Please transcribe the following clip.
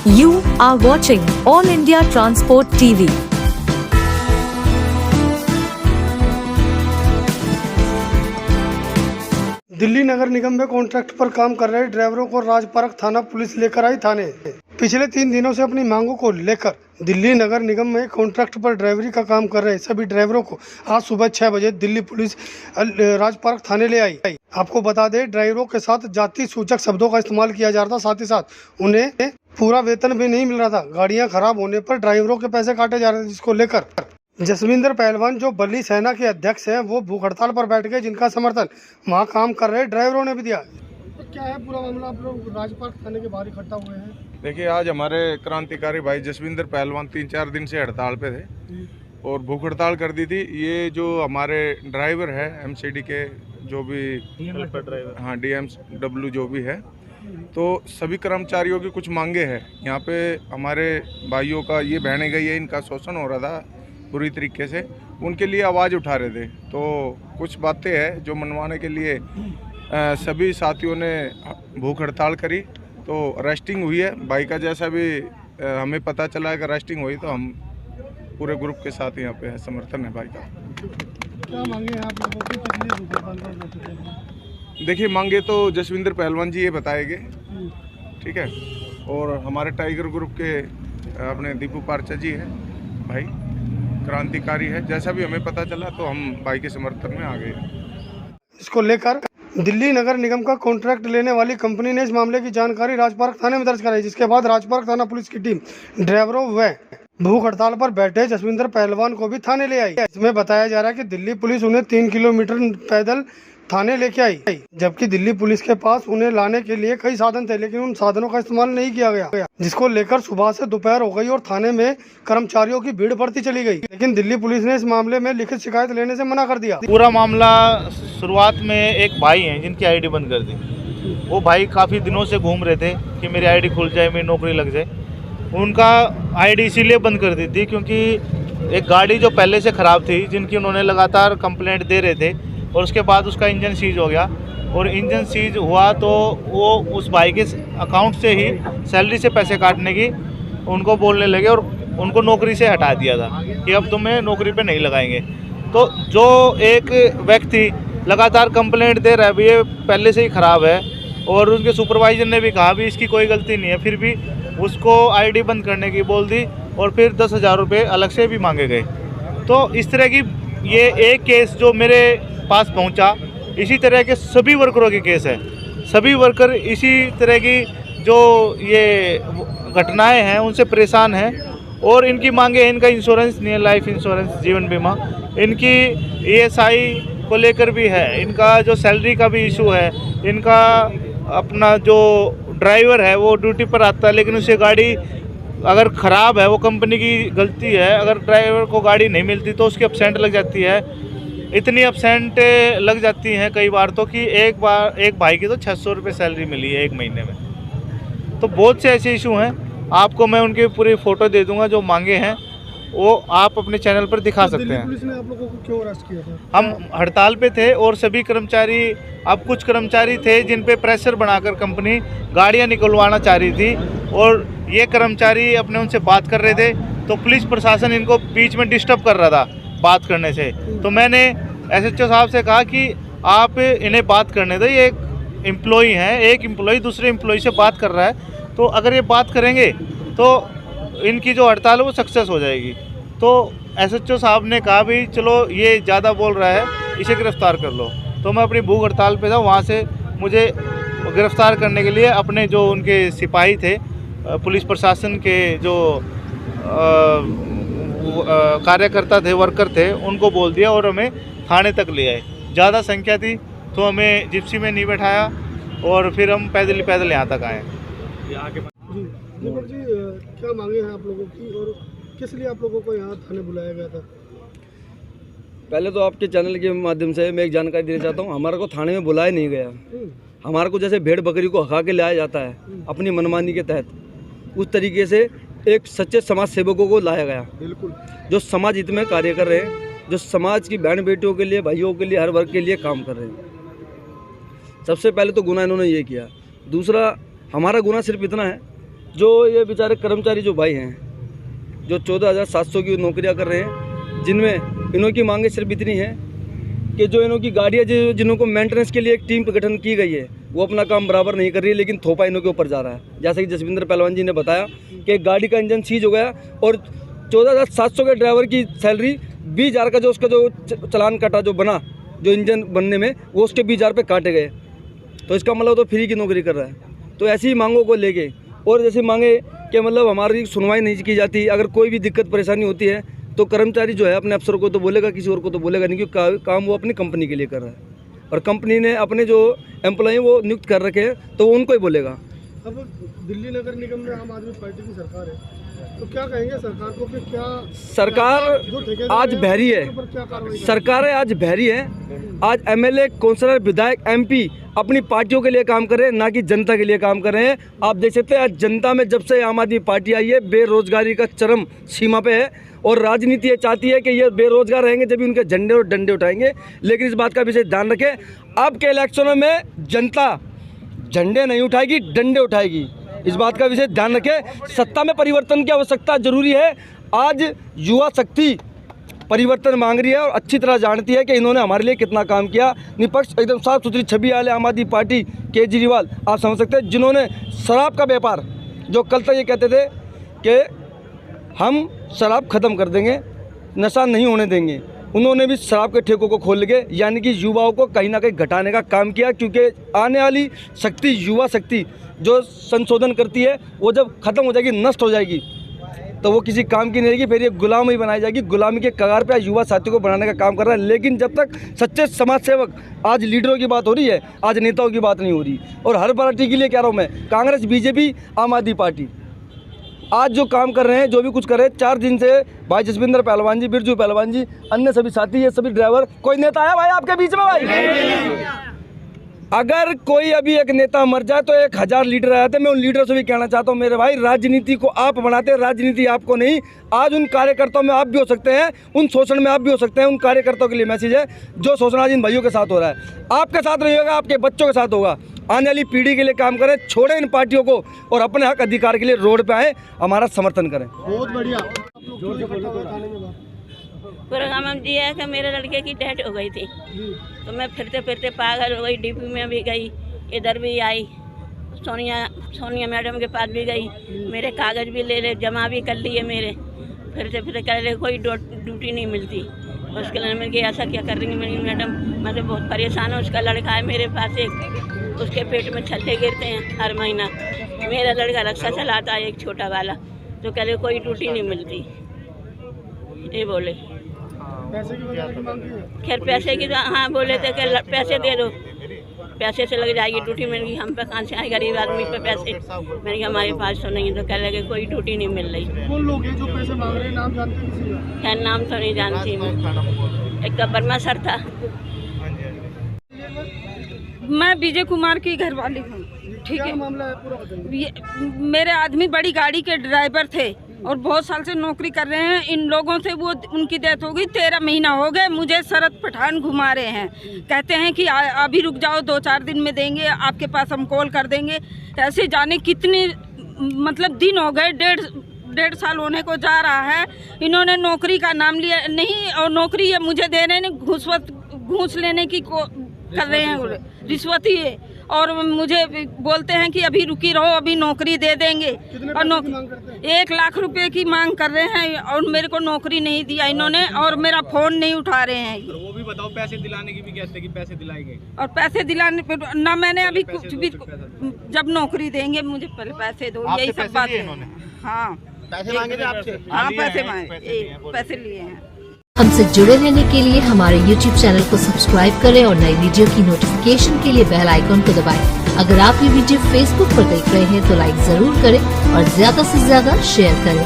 You are watching All India Transport TV. Delhi नगर निगम में contract पर काम कर रहे ड्राइवरों को राजपारक थाना पुलिस लेकर आई थाने। पिछले 3 दिनों से अपनी मांगों को लेकर दिल्ली नगर निगम में कॉन्ट्रैक्ट पर ड्राइवरी का काम कर रहे सभी ड्राइवरों को आज सुबह 6 बजे दिल्ली पुलिस राजपारक थाने ले आई। आपको बता दें, ड्राइवरों के साथ जाति सूचक शब्दों का इस्तेमाल किया जा रहा था, साथ ही साथ उन्हें पूरा वेतन भी नहीं मिल रहा था। गाड़ियाँ खराब होने पर ड्राइवरों के पैसे काटे जा रहे थे, जिसको लेकर जसविंदर पहलवान जो बल्ली सेना के अध्यक्ष हैं वो भूख हड़ताल पर बैठ गए, जिनका समर्थन वहां काम कर रहे ड्राइवरों ने भी दिया। तो क्या है पूरा मामला, आप लोग राजपारक थाने के बाहर इकट्ठा हुए हैं? देखिए, आज हमारे क्रांतिकारी भाई जसविंदर पहलवान 3-4 दिन से हड़ताल पे थे और भूख हड़ताल कर दी थी। ये जो हमारे ड्राइवर है एमसीडी के, जो भी DMW जो भी है, तो सभी कर्मचारियों की कुछ मांगे हैं। यहाँ पे हमारे भाइयों का, ये बहने गई है, इनका शोषण हो रहा था बुरी तरीके से, उनके लिए आवाज़ उठा रहे थे। तो कुछ बातें हैं जो मनवाने के लिए सभी साथियों ने भूख हड़ताल करी, तो अरेस्टिंग हुई है। भाई का जैसा भी हमें पता चला है कि अरेस्टिंग हुई, तो हम पूरे ग्रुप के साथ यहाँ पे है, समर्थन है भाई का। क्या मांगे हैं आप लोगों की? कितनी भूख हड़ताल कर? देखिए, मांगे तो जसविंदर पहलवान जी ये बताएंगे, ठीक है। और हमारे टाइगर ग्रुप के अपने दीपू पारचा जी है, भाई क्रांतिकारी है, जैसा भी हमें पता चला तो हम भाई के समर्थन में आ गए। इसको लेकर दिल्ली नगर निगम का कॉन्ट्रैक्ट लेने वाली कंपनी ने इस मामले की जानकारी राजपारक थाने में दर्ज कराई, जिसके बाद राजपारक थाना पुलिस की टीम ड्राइवरों व भूख हड़ताल पर बैठे जसविंदर पहलवान को भी थाने ले आई। इसमें बताया जा रहा है कि दिल्ली पुलिस उन्हें 3 किलोमीटर पैदल थाने लेके आई, जबकि दिल्ली पुलिस के पास उन्हें लाने के लिए कई साधन थे, लेकिन उन साधनों का इस्तेमाल नहीं किया गया, जिसको लेकर सुबह से दोपहर हो गई और थाने में कर्मचारियों की भीड़ बढ़ती चली गई। लेकिन दिल्ली पुलिस ने इस मामले में लिखित शिकायत लेने से मना कर दिया। पूरा मामला शुरुआत में एक भाई हैं जिनकी आईडी बंद कर दी। वो भाई काफ़ी दिनों से घूम रहे थे कि मेरी आईडी खुल जाए, मेरी नौकरी लग जाए। उनका आईडी इसीलिए बंद कर दी थी क्योंकि एक गाड़ी जो पहले से ख़राब थी, जिनकी उन्होंने लगातार कंप्लेंट दे रहे थे, और उसके बाद उसका इंजन सीज हो गया। और इंजन सीज हुआ तो वो उस भाई के अकाउंट से ही सैलरी से पैसे काटने की उनको बोलने लगे और उनको नौकरी से हटा दिया था कि अब तुम्हें नौकरी पे नहीं लगाएंगे। तो जो एक व्यक्ति लगातार कंप्लेंट दे रहा है भी ये पहले से ही ख़राब है, और उनके सुपरवाइजर ने भी कहा भी इसकी कोई गलती नहीं है, फिर भी उसको आईडी बंद करने की बोल दी और फिर 10,000 रुपये अलग से भी मांगे गए। तो इस तरह की ये एक केस जो मेरे पास पहुंचा, इसी तरह के सभी वर्करों के केस है। सभी वर्कर इसी तरह की जो ये घटनाएं हैं उनसे परेशान हैं, और इनकी मांगे, इनका इंश्योरेंस नहीं है, लाइफ इंश्योरेंस, जीवन बीमा, इनकी ESI को लेकर भी है, इनका जो सैलरी का भी इशू है, इनका अपना जो ड्राइवर है वो ड्यूटी पर आता है लेकिन उसे गाड़ी अगर ख़राब है, वो कंपनी की गलती है, अगर ड्राइवर को गाड़ी नहीं मिलती तो उसकी अपसेंट लग जाती है। इतनी अपसेंट लग जाती हैं कई बार तो कि एक भाई की तो 600 रुपये सैलरी मिली है 1 महीने में। तो बहुत से ऐसे इशू हैं, आपको मैं उनकी पूरी फ़ोटो दे दूंगा। जो मांगे हैं वो आप अपने चैनल पर दिखा सकते हैं। पुलिस ने आप लोगों को क्यों अरेस्ट किया था? हम हड़ताल पे थे और सभी कर्मचारी, अब कुछ कर्मचारी थे जिन पे प्रेशर बनाकर कंपनी गाड़ियां निकलवाना चाह रही थी, और ये कर्मचारी अपने उनसे बात कर रहे थे, तो पुलिस प्रशासन इनको बीच में डिस्टर्ब कर रहा था बात करने से। तो मैंने SHO साहब से कहा कि आप इन्हें बात करने दो, ये एक एम्प्लॉई हैं, एक एम्प्लॉई दूसरे एम्प्लॉई से बात कर रहा है, तो अगर ये बात करेंगे तो इनकी जो हड़ताल है वो सक्सेस हो जाएगी। तो SHO साहब ने कहा भी चलो ये ज़्यादा बोल रहा है, इसे गिरफ़्तार कर लो। तो मैं अपनी भूख हड़ताल पे था, वहाँ से मुझे गिरफ़्तार करने के लिए अपने जो उनके सिपाही थे, पुलिस प्रशासन के जो कार्यकर्ता थे, वर्कर थे, उनको बोल दिया और हमें थाने तक ले आए। ज़्यादा संख्या थी तो हमें जिप्सी में नहीं बैठाया और फिर हम पैदल यहाँ तक आए। जी, क्या मांगे हैं आप लोगों की और किस लिए आप लोगों को यहाँ थाने बुलाया गया था? पहले तो आपके चैनल के माध्यम से मैं एक जानकारी देना चाहता हूँ। हमारे को थाने में बुलाया नहीं गया। हमारे को जैसे भेड़ बकरी को हका के लाया जाता है अपनी मनमानी के तहत, उस तरीके से एक सच्चे समाज सेवकों को लाया गया। बिल्कुल, जो समाज हित में कार्य कर रहे हैं, जो समाज की बहन बेटियों के लिए, भाइयों के लिए, हर वर्ग के लिए काम कर रहे हैं। सबसे पहले तो गुनाह इन्होंने ये किया। दूसरा, हमारा गुनाह सिर्फ इतना है जो ये बेचारे कर्मचारी जो भाई हैं, जो 14,700 की नौकरियां कर रहे हैं, जिनमें इन्हों की मांगे सिर्फ इतनी है कि जो इन्हों की गाड़ियाँ जिन्हों को मेंटेनेंस के लिए एक टीम गठन की गई है, वो अपना काम बराबर नहीं कर रही है, लेकिन थोपा इन्हों के ऊपर जा रहा है। जैसे कि जसविंदर पहलवान जी ने बताया कि गाड़ी का इंजन सीज हो गया और 14,700 के ड्राइवर की सैलरी 20,000 का जो उसका जो चलान कटा जो बना जो इंजन बनने में, वो उसके 20,000 पे काटे गए। तो इसका मतलब तो फ्री की नौकरी कर रहा है। तो ऐसी मांगों को लेके और जैसे मांगे कि मतलब हमारी सुनवाई नहीं की जाती, अगर कोई भी दिक्कत परेशानी होती है तो कर्मचारी जो है अपने अफसर को तो बोलेगा, किसी और को तो बोलेगा नहीं, क्योंकि काम वो अपनी कंपनी के लिए कर रहा है और कंपनी ने अपने जो एम्प्लॉय वो नियुक्त कर रखे हैं तो वो उनको ही बोलेगा। अब दिल्ली नगर निगम में आम आदमी पार्टी की सरकार है, तो क्या कहेंगे सरकार को कि क्या सरकार आज बहरी है, सरकार आज बहरी है। आज एमएलए, काउंसलर, विधायक, एमपी अपनी पार्टियों के लिए काम कर रहे हैं, ना कि जनता के लिए काम कर रहे हैं। आप देख सकते हैं आज जनता में जब से आम आदमी पार्टी आई है, बेरोजगारी का चरम सीमा पे है और राजनीति ये चाहती है कि ये बेरोजगार रहेंगे जब भी उनके झंडे और डंडे उठाएंगे। लेकिन इस बात का विशेष ध्यान रखें, अब के इलेक्शनों में जनता झंडे नहीं उठाएगी, डंडे उठाएगी। इस बात का विशेष ध्यान रखें। सत्ता में परिवर्तन की आवश्यकता जरूरी है। आज युवा शक्ति परिवर्तन मांग रही है और अच्छी तरह जानती है कि इन्होंने हमारे लिए कितना काम किया। निष्पक्ष एकदम साफ सुथरी छवि वाले आम आदमी पार्टी केजरीवाल आप समझ सकते हैं, जिन्होंने शराब का व्यापार, जो कल तक ये कहते थे कि हम शराब ख़त्म कर देंगे, नशा नहीं होने देंगे, उन्होंने भी शराब के ठेकों को खोल के यानी कि युवाओं को कहीं ना कहीं घटाने का काम किया। क्योंकि आने वाली शक्ति, युवा शक्ति जो संशोधन करती है, वो जब ख़त्म हो जाएगी, नष्ट हो जाएगी, तो वो किसी काम की नहीं रहेगी, फिर ये गुलाम ही बनाई जाएगी। गुलामी के कगार पे युवा साथी को बनाने का काम कर रहा है। लेकिन जब तक सच्चे समाज सेवक, आज लीडरों की बात हो रही है, आज नेताओं की बात नहीं हो रही। और हर पार्टी के लिए कह रहा हूँ मैं, कांग्रेस, बीजेपी, आम आदमी पार्टी आज जो काम कर रहे हैं, जो भी कुछ कर रहे हैं, 4 दिन से भाई जसविंदर पहलवान जी, बिरजू पहलवान जी, अन्य सभी साथी, ये सभी ड्राइवर, कोई नेता आया भाई आपके बीच में? भाई अगर कोई अभी एक नेता मर जाए तो 1000 लीडर आए थे। मैं उन लीडरों से भी कहना चाहता हूं, मेरे भाई, राजनीति को आप बनाते हैं, राजनीति आपको नहीं। आज उन कार्यकर्ताओं में आप भी हो सकते हैं, उन शोषण में आप भी हो सकते हैं। उन कार्यकर्ताओं के लिए मैसेज है, जो शोषण आज इन भाइयों के साथ हो रहा है, आपके साथ नहीं होगा, आपके बच्चों के साथ होगा। आने वाली पीढ़ी के लिए काम करें, छोड़ें इन पार्टियों को और अपने हक अधिकार के लिए रोड पे आए, हमारा समर्थन करें। बहुत बढ़िया। प्रोग्राम हम दिया है कि मेरे लड़के की डेथ हो गई थी, तो मैं फिरते फिरते पागल हो गई। डीपी में भी गई, इधर भी आई, सोनिया मैडम के पास भी गई, मेरे कागज़ भी ले जमा भी कर लिए मेरे। फिरते फिरते कह रहे कोई ड्यूटी नहीं मिलती। उसके लिए मैंने कहा ऐसा क्या कर रही मेरी मैडम, मैं तो बहुत परेशान हूँ। उसका लड़का है मेरे पास एक, उसके पेट में छल्ले गिरते हैं हर महीना। मेरा लड़का रिक्शा चलाता है एक छोटा वाला, तो कह रहे कोई ड्यूटी नहीं मिलती, ये बोले। पैसे की वजह की मांग की है? खैर पैसे की तो हाँ बोले थे कि पैसे दे दो, पैसे से लग जाएगी ड्यूटी। मैंने कहा हम पे कहाँ से आए गरीब आदमी पे पैसे? मैंने कहा हमारे पास तो नहीं। तो कह लगे कोई ड्यूटी नहीं मिल रही। कौन लोग हैं जो पैसे मांग रहे हैं, नाम जानते हैं किसी का? खैर नाम तो नहीं जानती मैं। एक तो वर्मा सर था। मैं विजय कुमार की घरवाली हूँ, ठीक है। मामला है पूरा बताइए। मेरे आदमी बड़ी गाड़ी के ड्राइवर थे और बहुत साल से नौकरी कर रहे हैं। इन लोगों से वो उनकी डेथ हो गई, 13 महीना हो गए। मुझे शरद पठान घुमा रहे हैं, कहते हैं कि अभी रुक जाओ, 2-4 दिन में देंगे, आपके पास हम कॉल कर देंगे। ऐसे जाने कितने मतलब दिन हो गए, डेढ़ साल होने को जा रहा है। इन्होंने नौकरी का नाम लिया नहीं, और नौकरी ये मुझे दे रहे हैं, घूस लेने की कर रहे हैं, रिश्वत ही है। और मुझे बोलते हैं कि अभी रुकी रहो, अभी नौकरी दे देंगे। और 1 लाख रुपए की मांग कर रहे हैं और मेरे को नौकरी नहीं दिया इन्होंने, और मेरा फोन नहीं उठा रहे हैं। वो भी बताओ, पैसे दिलाने की भी कहते हैं कि पैसे दिलाएंगे, और पैसे दिलाने पे ना, मैंने अभी कुछ भी, जब नौकरी देंगे मुझे पहले पैसे दो, यही सब बात है। हाँ पैसे मांगे थे आपसे? हाँ पैसे मांगे, पैसे लिए हैं। हमसे जुड़े रहने के लिए हमारे YouTube चैनल को सब्सक्राइब करें और नई वीडियो की नोटिफिकेशन के लिए बेल आइकॉन को दबाएं। अगर आप ये वीडियो Facebook पर देख रहे हैं तो लाइक जरूर करें और ज्यादा से ज्यादा शेयर करें।